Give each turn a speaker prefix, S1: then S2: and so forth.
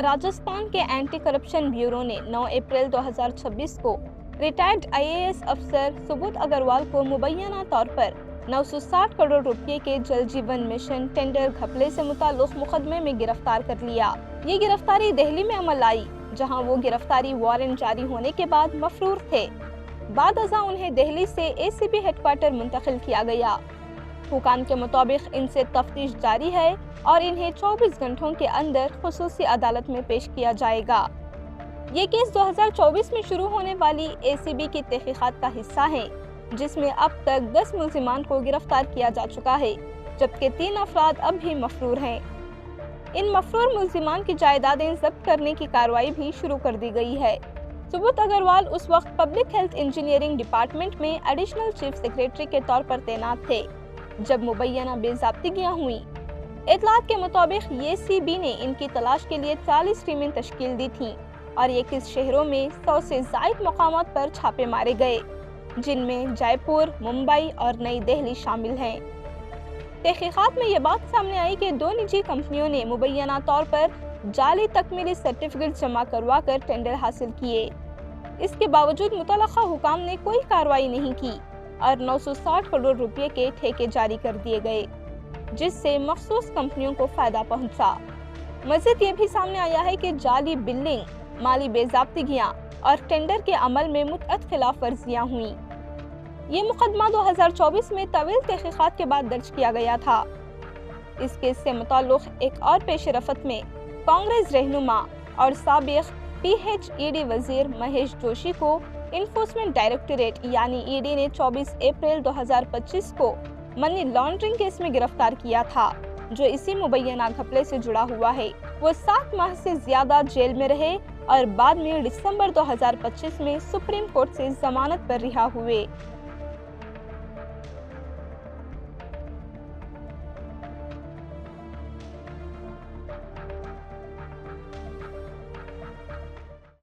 S1: राजस्थान के anti corruption bureau ने 9 अप्रैल 2026 को रिटायर्ड आईएएस अफसर सुबोध अग्रवाल को मुबैना तौर पर 960 करोड़ रुपए के जल जीवन मिशन टेंडर घपले से मुताल्लिक मुकदमे में गिरफ्तार कर लिया। ये गिरफ्तारी दिल्ली में अमल आई, जहां वो गिरफ्तारी वारंट जारी होने के बाद मफरूर थे। बाद अज़ा उन्हें दिल्ली से एसीबी हेडक्वार्टर मुंतकिल किया गया। हुकाम के मुताबिक इनसे तफ्तीश जारी है और इन्हें 24 घंटों के अंदर खुसूसी अदालत में पेश किया जाएगा। ये केस 2024 में शुरू होने वाली एसीबी की तहकीकात का हिस्सा है, जिसमें अब तक 10 मुल्जिमान को गिरफ्तार किया जा चुका है, जबकि 3 अफराद अब भी मफरूर हैं। इन मफरूर मुल्जिमान की जायदादें जब्त करने की कार्रवाई भी शुरू कर दी गई है। सुबोध अग्रवाल उस वक्त पब्लिक हेल्थ इंजीनियरिंग डिपार्टमेंट में एडिशनल चीफ सेक्रेटरी के तौर पर तैनात थे, जब मुबैना बेज़ाब्तियां हुई। इतलात के मुताबिक एसीबी ने इनकी तलाश के लिए 40 टीमें तश्कील दी थीं और 21 शहरों में 100 से ज़ायद मकामात पर छापे मारे गए, जिनमें जयपुर, मुंबई और नई दिल्ली शामिल हैं। तहकीकात में ये बात सामने आई कि 2 निजी कंपनियों ने मुबैना तौर पर जाली तकमीली सर्टिफिकेट जमा करवा कर टेंडर हासिल किए। इसके बावजूद मुतल्लका हुकाम ने कोई कार्रवाई नहीं की और 960 करोड़ रुपए के ठेके जारी कर दिए गए, जिससे मखसूस कंपनियों को फायदा पहुंचा। मज़ीद ये भी सामने आया है कि जाली बिल्डिंग, माली बेज़ाब्तियां और टेंडर के अमल में मुतअद्दिद खिलाफ वर्जियां हुई। ये मुकदमा 2024 में तवील तहकीकात के बाद दर्ज किया गया था। इस केस से मुताल्लिक एक और पेश रफत में कांग्रेस रहनुमा और साबिक पीएचईडी वजीर महेश जोशी को इन्फोर्समेंट डायरेक्टरेट यानी ईडी ने 24 अप्रैल 2025 को मनी लॉन्ड्रिंग केस में गिरफ्तार किया था, जो इसी मुबैना घपले से जुड़ा हुआ है। वो 7 माह से ज्यादा जेल में रहे और बाद में दिसंबर 2025 में सुप्रीम कोर्ट से जमानत पर रिहा हुए।